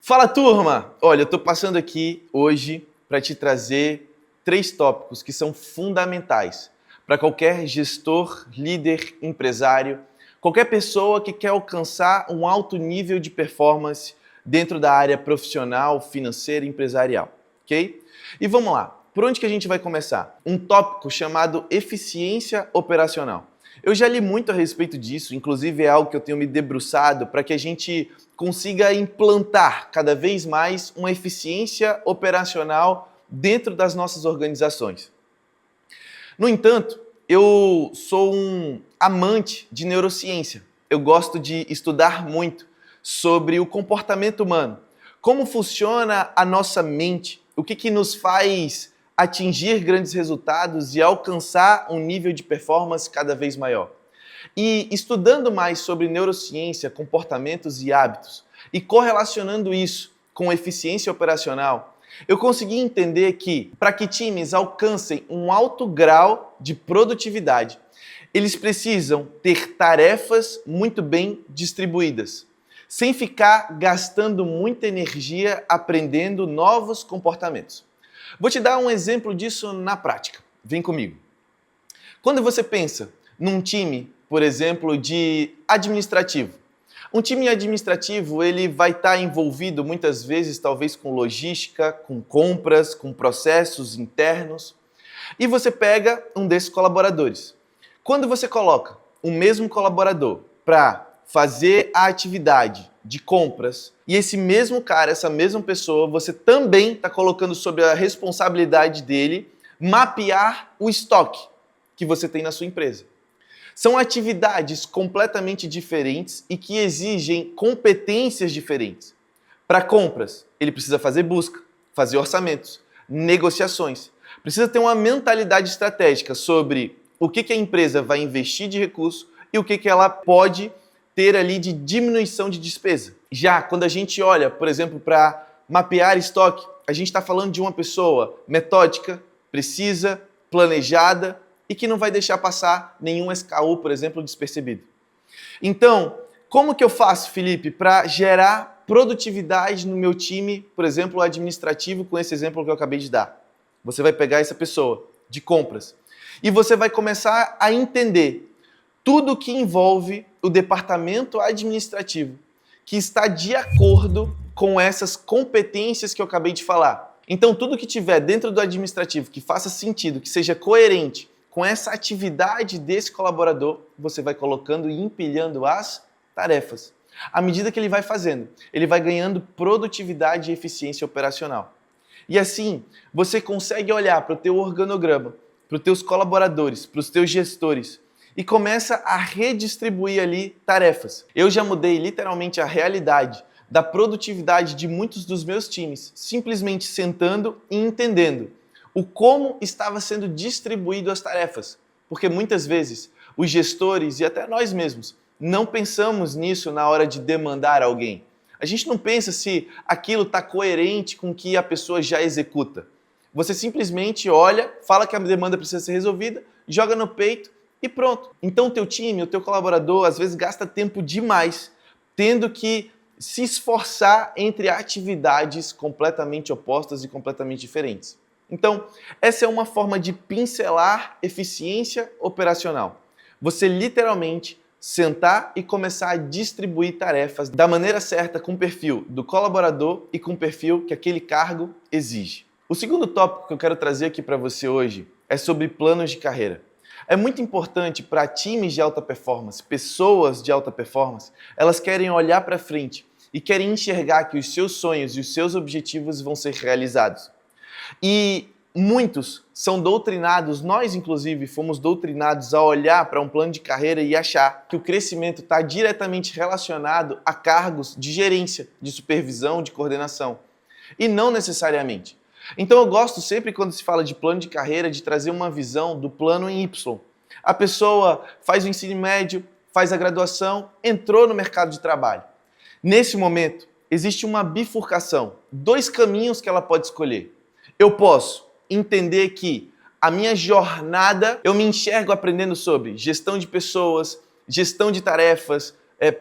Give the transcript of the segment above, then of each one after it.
Fala, turma! Olha, eu estou passando aqui hoje para te trazer 3 tópicos que são fundamentais para qualquer gestor, líder, empresário, qualquer pessoa que quer alcançar um alto nível de performance dentro da área profissional, financeira e empresarial, ok? E vamos lá, por onde que a gente vai começar? Um tópico chamado eficiência operacional. Eu já li muito a respeito disso, inclusive é algo que eu tenho me debruçado para que a gente consiga implantar cada vez mais uma eficiência operacional dentro das nossas organizações. No entanto, eu sou um amante de neurociência. Eu gosto de estudar muito sobre o comportamento humano, como funciona a nossa mente, o que nos faz atingir grandes resultados e alcançar um nível de performance cada vez maior. E estudando mais sobre neurociência, comportamentos e hábitos e correlacionando isso com eficiência operacional, eu consegui entender que para que times alcancem um alto grau de produtividade, eles precisam ter tarefas muito bem distribuídas, sem ficar gastando muita energia aprendendo novos comportamentos. Vou te dar um exemplo disso na prática. Vem comigo. Quando você pensa num time, por exemplo, de administrativo, um time administrativo ele vai estar envolvido muitas vezes talvez com logística, com compras, com processos internos, e você pega um desses colaboradores. Quando você coloca o mesmo colaborador para fazer a atividade de compras, e esse mesmo cara, essa mesma pessoa, você também está colocando sob a responsabilidade dele mapear o estoque que você tem na sua empresa. São atividades completamente diferentes e que exigem competências diferentes. Para compras, ele precisa fazer busca, fazer orçamentos, negociações. Precisa ter uma mentalidade estratégica sobre o que a empresa vai investir de recurso e o que ela pode ter ali de diminuição de despesa. Já quando a gente olha, por exemplo, para mapear estoque, a gente está falando de uma pessoa metódica, precisa, planejada e que não vai deixar passar nenhum SKU, por exemplo, despercebido. Então, como que eu faço, Felipe, para gerar produtividade no meu time, por exemplo, administrativo, com esse exemplo que eu acabei de dar? Você vai pegar essa pessoa de compras e você vai começar a entender tudo que envolve o departamento administrativo, que está de acordo com essas competências que eu acabei de falar. Então, tudo que tiver dentro do administrativo que faça sentido, que seja coerente com essa atividade desse colaborador, você vai colocando e empilhando as tarefas. À medida que ele vai fazendo, ele vai ganhando produtividade e eficiência operacional. E assim, você consegue olhar para o teu organograma, para os teus colaboradores, para os teus gestores e começa a redistribuir ali tarefas. Eu já mudei literalmente a realidade da produtividade de muitos dos meus times, simplesmente sentando e entendendo o como estava sendo distribuído as tarefas. Porque muitas vezes os gestores e até nós mesmos não pensamos nisso na hora de demandar alguém. A gente não pensa se aquilo está coerente com o que a pessoa já executa. Você simplesmente olha, fala que a demanda precisa ser resolvida, joga no peito e pronto. Então o teu time, o teu colaborador, às vezes gasta tempo demais tendo que se esforçar entre atividades completamente opostas e completamente diferentes. Então, essa é uma forma de pincelar eficiência operacional. Você literalmente sentar e começar a distribuir tarefas da maneira certa com o perfil do colaborador e com o perfil que aquele cargo exige. O segundo tópico que eu quero trazer aqui para você hoje é sobre planos de carreira. É muito importante para times de alta performance, pessoas de alta performance, elas querem olhar para frente e querem enxergar que os seus sonhos e os seus objetivos vão ser realizados. E muitos são doutrinados, nós inclusive fomos doutrinados a olhar para um plano de carreira e achar que o crescimento está diretamente relacionado a cargos de gerência, de supervisão, de coordenação. E não necessariamente. Então eu gosto sempre, quando se fala de plano de carreira, de trazer uma visão do plano em Y. A pessoa faz o ensino médio, faz a graduação, entrou no mercado de trabalho. Nesse momento, existe uma bifurcação, 2 caminhos que ela pode escolher. Eu posso entender que a minha jornada, eu me enxergo aprendendo sobre gestão de pessoas, gestão de tarefas,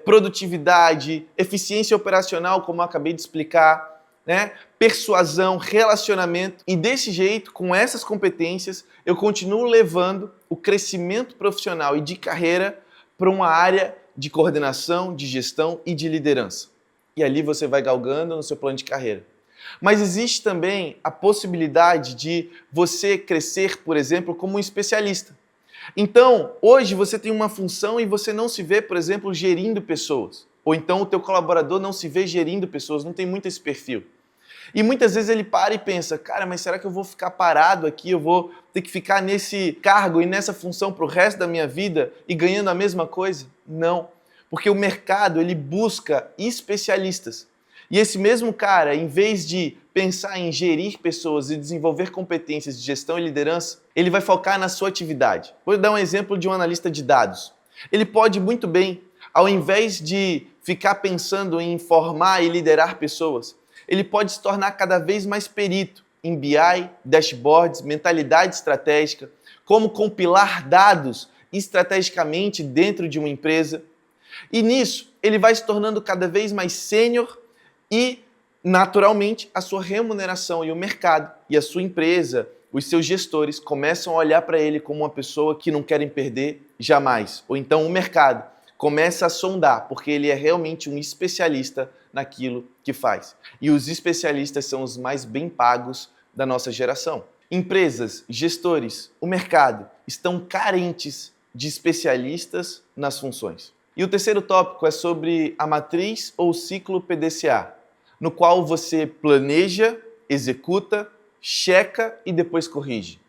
produtividade, eficiência operacional, como eu acabei de explicar, né? Persuasão, relacionamento. E desse jeito, com essas competências, eu continuo levando o crescimento profissional e de carreira para uma área de coordenação, de gestão e de liderança. E ali você vai galgando no seu plano de carreira. Mas existe também a possibilidade de você crescer, por exemplo, como um especialista. Então, hoje você tem uma função e você não se vê, por exemplo, gerindo pessoas. Ou então o teu colaborador não se vê gerindo pessoas, não tem muito esse perfil. E muitas vezes ele para e pensa, cara, mas será que eu vou ficar parado aqui? Eu vou ter que ficar nesse cargo e nessa função para o resto da minha vida e ganhando a mesma coisa? Não, porque o mercado ele busca especialistas. E esse mesmo cara, em vez de pensar em gerir pessoas e desenvolver competências de gestão e liderança, ele vai focar na sua atividade. Vou dar um exemplo de um analista de dados. Ele pode muito bem, ao invés de ficar pensando em formar e liderar pessoas, ele pode se tornar cada vez mais perito em BI, dashboards, mentalidade estratégica, como compilar dados estrategicamente dentro de uma empresa. E nisso, ele vai se tornando cada vez mais sênior e, naturalmente, a sua remuneração e o mercado e a sua empresa, os seus gestores, começam a olhar para ele como uma pessoa que não querem perder jamais. Ou então o mercado começa a sondar, porque ele é realmente um especialista naquilo que faz. E os especialistas são os mais bem pagos da nossa geração. Empresas, gestores, o mercado estão carentes de especialistas nas funções. E o terceiro tópico é sobre a matriz ou ciclo PDCA, no qual você planeja, executa, checa e depois corrige.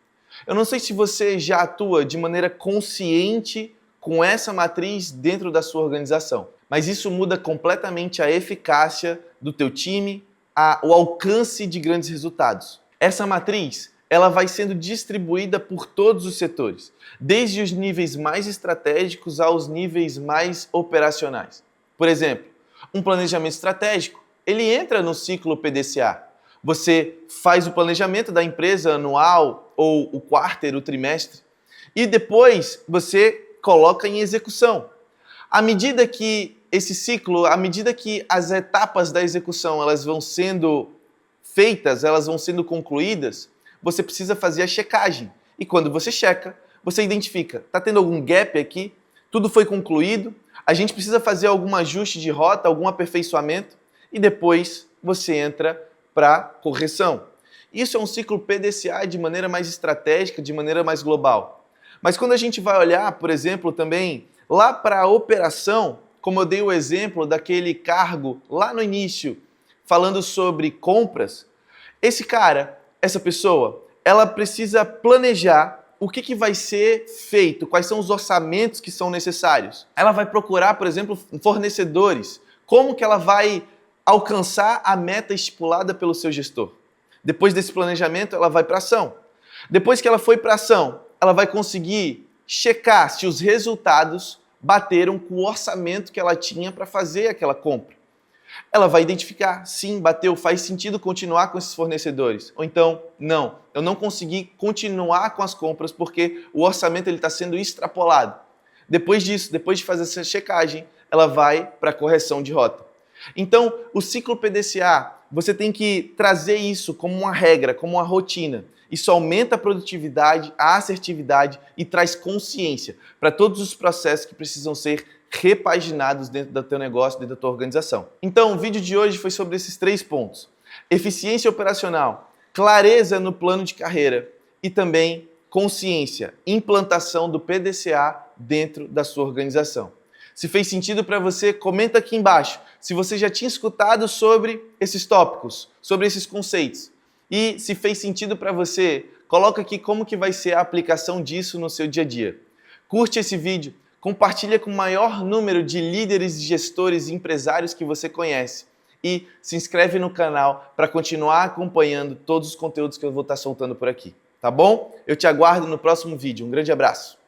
Eu não sei se você já atua de maneira consciente com essa matriz dentro da sua organização, mas isso muda completamente a eficácia do teu time, o alcance de grandes resultados. Essa matriz, ela vai sendo distribuída por todos os setores, desde os níveis mais estratégicos aos níveis mais operacionais. Por exemplo, um planejamento estratégico, ele entra no ciclo PDCA. Você faz o planejamento da empresa anual ou o quarter, o trimestre, e depois você coloca em execução. À medida que esse ciclo, à medida que as etapas da execução elas vão sendo feitas, elas vão sendo concluídas, você precisa fazer a checagem. E quando você checa, você identifica, está tendo algum gap aqui? Tudo foi concluído? A gente precisa fazer algum ajuste de rota, algum aperfeiçoamento? E depois você entra para correção. Isso é um ciclo PDCA de maneira mais estratégica, de maneira mais global. Mas quando a gente vai olhar, por exemplo, também lá para a operação, como eu dei o exemplo daquele cargo lá no início, falando sobre compras, esse cara, essa pessoa, ela precisa planejar o que vai ser feito, quais são os orçamentos que são necessários. Ela vai procurar, por exemplo, fornecedores, como que ela vai alcançar a meta estipulada pelo seu gestor. Depois desse planejamento, ela vai para ação. Depois que ela foi para ação, ela vai conseguir checar se os resultados bateram com o orçamento que ela tinha para fazer aquela compra. Ela vai identificar, sim, bateu, faz sentido continuar com esses fornecedores. Ou então, não, eu não consegui continuar com as compras porque o orçamento está sendo extrapolado. Depois disso, depois de fazer essa checagem, ela vai para a correção de rota. Então, o ciclo PDCA, você tem que trazer isso como uma regra, como uma rotina. Isso aumenta a produtividade, a assertividade e traz consciência para todos os processos que precisam ser repaginados dentro do teu negócio, dentro da tua organização. Então, o vídeo de hoje foi sobre esses 3 pontos. Eficiência operacional, clareza no plano de carreira e também consciência, implantação do PDCA dentro da sua organização. Se fez sentido para você, comenta aqui embaixo se você já tinha escutado sobre esses tópicos, sobre esses conceitos. E se fez sentido para você, coloca aqui como que vai ser a aplicação disso no seu dia a dia. Curte esse vídeo, compartilha com o maior número de líderes, gestores e empresários que você conhece. E se inscreve no canal para continuar acompanhando todos os conteúdos que eu vou estar soltando por aqui. Tá bom? Eu te aguardo no próximo vídeo. Um grande abraço.